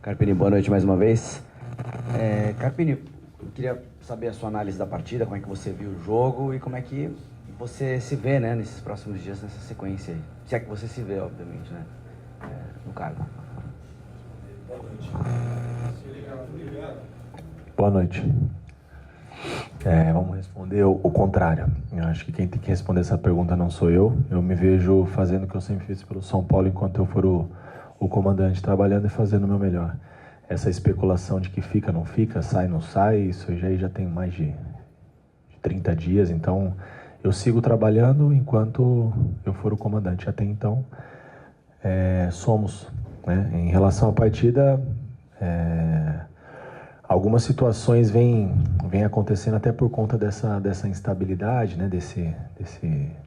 Carpini, boa noite mais uma vez. Carpini, eu queria saber a sua análise da partida, como é que você viu o jogo e como é que você se vê, né, nesses próximos dias, nessa sequência aí. Se é que você se vê, obviamente, né, no cargo. Boa noite. Vamos responder o contrário. Eu acho que quem tem que responder essa pergunta não sou eu. Eu me vejo fazendo o que eu sempre fiz pelo São Paulo enquanto eu for o comandante, trabalhando e fazendo o meu melhor. Essa especulação de que fica, não fica, sai, não sai, isso aí já tem mais de 30 dias, então eu sigo trabalhando enquanto eu for o comandante. Até então, somos, né? Em relação à partida, algumas situações vêm acontecendo até por conta dessa instabilidade, né? Desse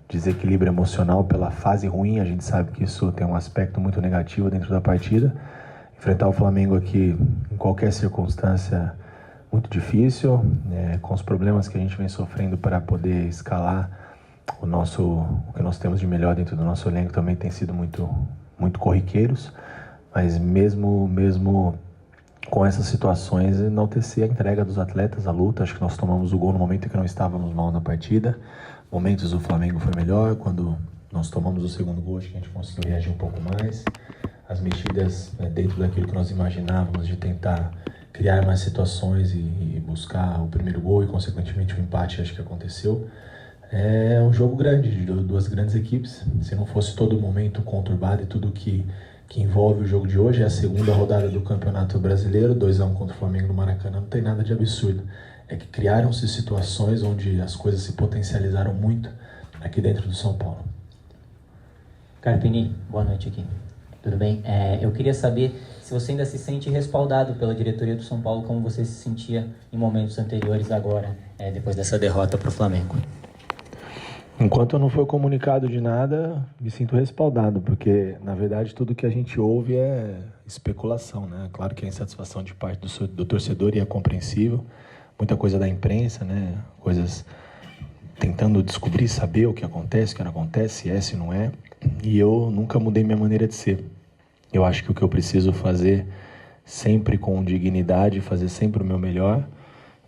desequilíbrio emocional pela fase ruim. A gente sabe que isso tem um aspecto muito negativo dentro da partida. Enfrentar o Flamengo aqui, em qualquer circunstância, muito difícil, com os problemas que a gente vem sofrendo para poder escalar o que nós temos de melhor dentro do nosso elenco também tem sido muito, muito corriqueiros, mas mesmo com essas situações, enaltecer a entrega dos atletas, a luta. Acho que nós tomamos o gol no momento em que não estávamos mal na partida. Momentos o Flamengo foi melhor, quando nós tomamos o segundo gol, acho que a gente conseguiu reagir um pouco mais. As mexidas dentro daquilo que nós imaginávamos, de tentar criar mais situações e buscar o primeiro gol e, consequentemente, o empate, acho que aconteceu. É um jogo grande, de duas grandes equipes. Se não fosse todo o momento conturbado e tudo que envolve o jogo de hoje, é a segunda rodada do Campeonato Brasileiro, 2-1 contra o Flamengo no Maracanã, não tem nada de absurdo. É que criaram-se situações onde as coisas se potencializaram muito aqui dentro do São Paulo. Carpini, boa noite aqui. Tudo bem? Eu queria saber se você ainda se sente respaldado pela diretoria do São Paulo, como você se sentia em momentos anteriores agora, depois dessa derrota para o Flamengo. Enquanto eu não for comunicado de nada, me sinto respaldado, porque, na verdade, tudo que a gente ouve é especulação, né? Claro que a insatisfação de parte do torcedor e é compreensível, muita coisa da imprensa, né? Coisas tentando descobrir, saber o que acontece, o que não acontece, se é, se não é, e eu nunca mudei minha maneira de ser. Eu acho que o que eu preciso fazer sempre com dignidade, fazer sempre o meu melhor,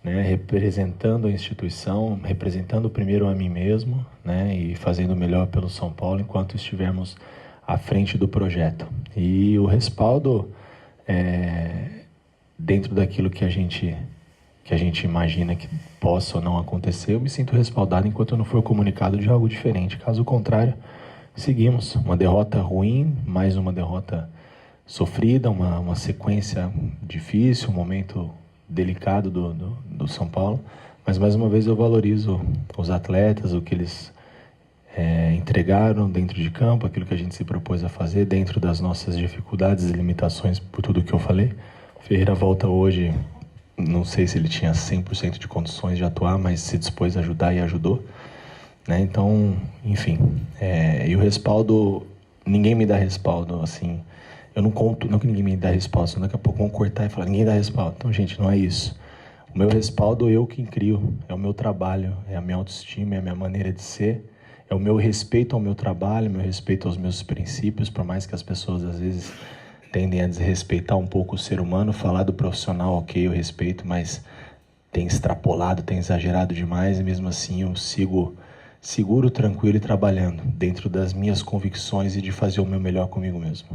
né, representando a instituição, representando primeiro a mim mesmo, né, e fazendo o melhor pelo São Paulo enquanto estivermos à frente do projeto. E o respaldo dentro daquilo que a gente imagina que possa ou não acontecer, eu me sinto respaldado enquanto eu não for comunicado de algo diferente. Caso contrário, seguimos. Uma derrota ruim, mais uma derrota sofrida, uma sequência difícil, um momento delicado do São Paulo, mas mais uma vez eu valorizo os atletas, o que eles entregaram dentro de campo, aquilo que a gente se propôs a fazer dentro das nossas dificuldades e limitações, por tudo que eu falei. O Ferreira volta hoje, não sei se ele tinha 100% de condições de atuar, mas se dispôs a ajudar e ajudou, né? Então, enfim, e o respaldo, ninguém me dá respaldo, assim. Eu não conto, não que ninguém me dá resposta, daqui a pouco vão cortar e falar, ninguém dá respaldo. Então, gente, não é isso. O meu respaldo eu que crio, é o meu trabalho, é a minha autoestima, é a minha maneira de ser, é o meu respeito ao meu trabalho, meu respeito aos meus princípios, por mais que as pessoas às vezes tendem a desrespeitar um pouco o ser humano, falar do profissional, ok, eu respeito, mas tem extrapolado, tem exagerado demais, e mesmo assim eu sigo seguro, tranquilo e trabalhando dentro das minhas convicções e de fazer o meu melhor comigo mesmo.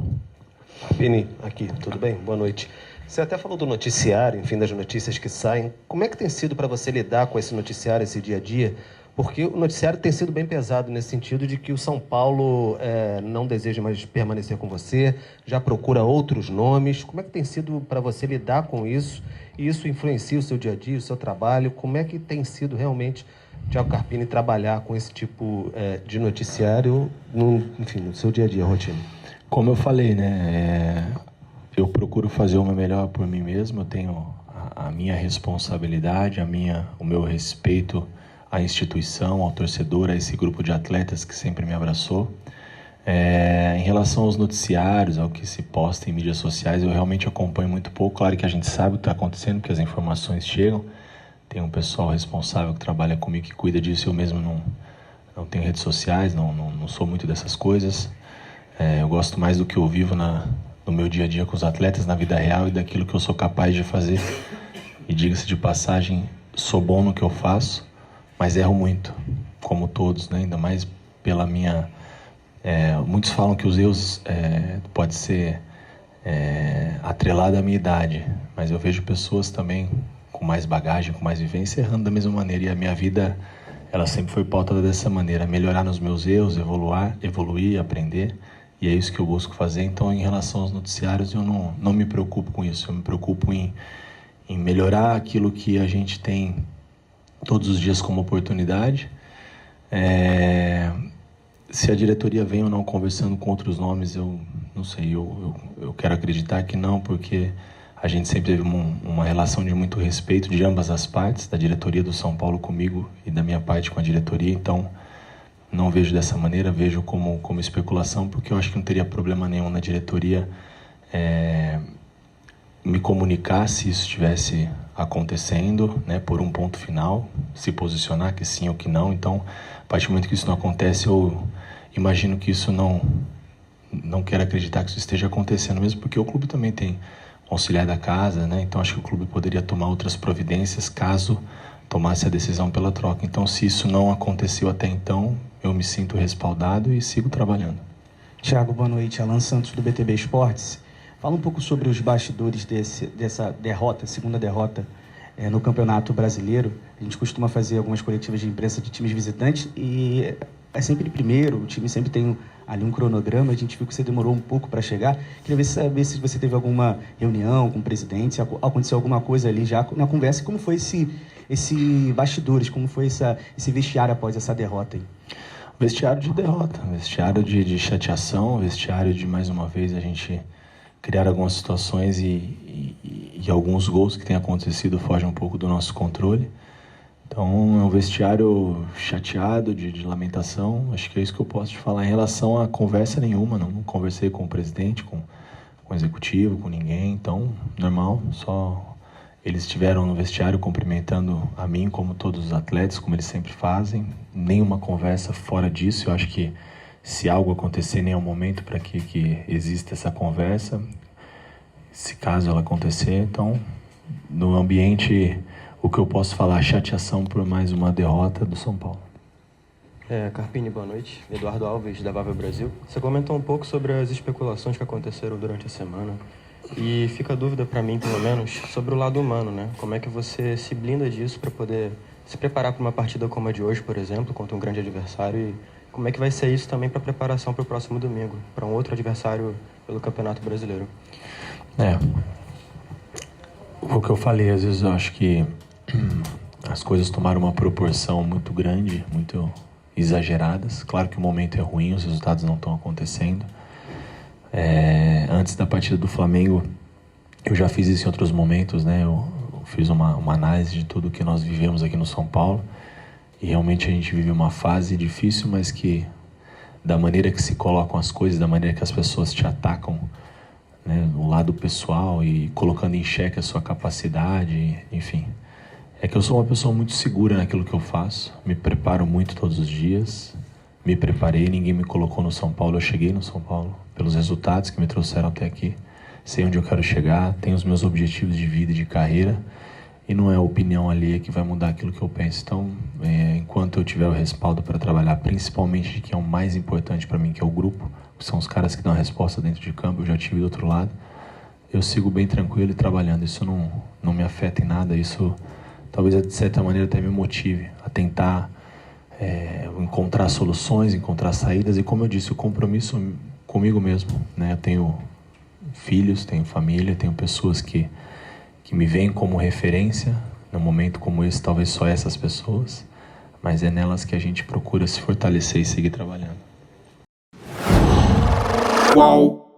Vini, aqui, tudo bem? Boa noite. Você até falou do noticiário, enfim, das notícias que saem. Como é que tem sido para você lidar com esse noticiário, esse dia a dia? Porque o noticiário tem sido bem pesado nesse sentido de que o São Paulo não deseja mais permanecer com você, já procura outros nomes. Como é que tem sido para você lidar com isso? E isso influencia o seu dia a dia, o seu trabalho? Como é que tem sido realmente, Thiago Carpini, trabalhar com esse tipo de noticiário, no seu dia a dia, rotina? Como eu falei, né, eu procuro fazer o meu melhor por mim mesmo, eu tenho a minha responsabilidade, o meu respeito à instituição, ao torcedor, a esse grupo de atletas que sempre me abraçou. Em relação aos noticiários, ao que se posta em mídias sociais, eu realmente acompanho muito pouco. Claro que a gente sabe o que está acontecendo, porque as informações chegam. Tem um pessoal responsável que trabalha comigo, que cuida disso. Eu mesmo não tenho redes sociais, não sou muito dessas coisas. Eu gosto mais do que eu vivo no meu dia a dia com os atletas, na vida real e daquilo que eu sou capaz de fazer. E diga-se de passagem, sou bom no que eu faço, mas erro muito, como todos, né? Ainda mais pela minha... muitos falam que os erros pode ser atrelado à minha idade, mas eu vejo pessoas também com mais bagagem, com mais vivência, errando da mesma maneira. E a minha vida, ela sempre foi pautada dessa maneira, melhorar nos meus erros, evoluir, aprender. E é isso que eu busco fazer. Então, em relação aos noticiários, eu não me preocupo com isso. Eu me preocupo em melhorar aquilo que a gente tem todos os dias como oportunidade. Se a diretoria vem ou não conversando com outros nomes, eu não sei. Eu quero acreditar que não, porque a gente sempre teve uma relação de muito respeito de ambas as partes, da diretoria do São Paulo comigo e da minha parte com a diretoria. Então, não vejo dessa maneira, vejo como especulação, porque eu acho que não teria problema nenhum na diretoria me comunicar se isso estivesse acontecendo, né, por um ponto final, se posicionar que sim ou que não. Então, a partir do momento que isso não acontece, eu imagino que isso não quero acreditar que isso esteja acontecendo, mesmo porque o clube também tem auxiliar da casa, né? Então acho que o clube poderia tomar outras providências caso tomasse a decisão pela troca. Então, se isso não aconteceu até então, eu me sinto respaldado e sigo trabalhando. Thiago, boa noite. Alan Santos, do BTB Esportes. Fala um pouco sobre os bastidores dessa derrota, segunda derrota no Campeonato Brasileiro. A gente costuma fazer algumas coletivas de imprensa de times visitantes e é sempre primeiro, o time sempre tem ali um cronograma. A gente viu que você demorou um pouco para chegar. Queria saber se você teve alguma reunião com o presidente, se aconteceu alguma coisa ali já na conversa. Como foi esse bastidores, como foi esse vestiário após essa derrota aí? Vestiário de derrota, vestiário de chateação, vestiário de, mais uma vez, a gente criar algumas situações e alguns gols que têm acontecido fogem um pouco do nosso controle. Então, é um vestiário chateado, de lamentação. Acho que é isso que eu posso te falar. Em relação a conversa nenhuma, não conversei com o presidente, com o executivo, com ninguém. Então, normal, só eles estiveram no vestiário cumprimentando a mim, como todos os atletas, como eles sempre fazem. Nenhuma conversa fora disso. Eu acho que se algo acontecer, nem é o momento para que exista essa conversa. Se caso ela acontecer, então, no ambiente... O que eu posso falar, chateação por mais uma derrota do São Paulo. Carpini, boa noite. Eduardo Alves, da Vável Brasil. Você comentou um pouco sobre as especulações que aconteceram durante a semana. E fica a dúvida para mim, pelo menos, sobre o lado humano, né? Como é que você se blinda disso para poder se preparar para uma partida como a de hoje, por exemplo, contra um grande adversário? E como é que vai ser isso também para a preparação para o próximo domingo, para um outro adversário pelo Campeonato Brasileiro? O que eu falei, às vezes eu acho que as coisas tomaram uma proporção muito grande, muito exageradas. Claro que o momento é ruim, os resultados não estão acontecendo. Antes da partida do Flamengo, eu já fiz isso em outros momentos, né? Eu fiz uma análise de tudo que nós vivemos aqui no São Paulo. E realmente a gente vive uma fase difícil, mas que da maneira que se colocam as coisas, da maneira que as pessoas te atacam, né, o lado pessoal e colocando em xeque a sua capacidade, enfim. É que eu sou uma pessoa muito segura naquilo que eu faço, me preparo muito todos os dias, me preparei, ninguém me colocou no São Paulo, eu cheguei no São Paulo pelos resultados que me trouxeram até aqui, sei onde eu quero chegar, tenho os meus objetivos de vida e de carreira e não é a opinião alheia que vai mudar aquilo que eu penso. Então, enquanto eu tiver o respaldo para trabalhar, principalmente de que é o mais importante para mim, que é o grupo, que são os caras que dão a resposta dentro de campo, eu já tive do outro lado, eu sigo bem tranquilo e trabalhando, isso não me afeta em nada, isso talvez de certa maneira até me motive a tentar encontrar soluções, encontrar saídas e, como eu disse, o compromisso comigo mesmo, né? Eu tenho filhos, tenho família, tenho pessoas que me veem como referência. Num momento como esse, talvez só essas pessoas, mas é nelas que a gente procura se fortalecer e seguir trabalhando. Qual?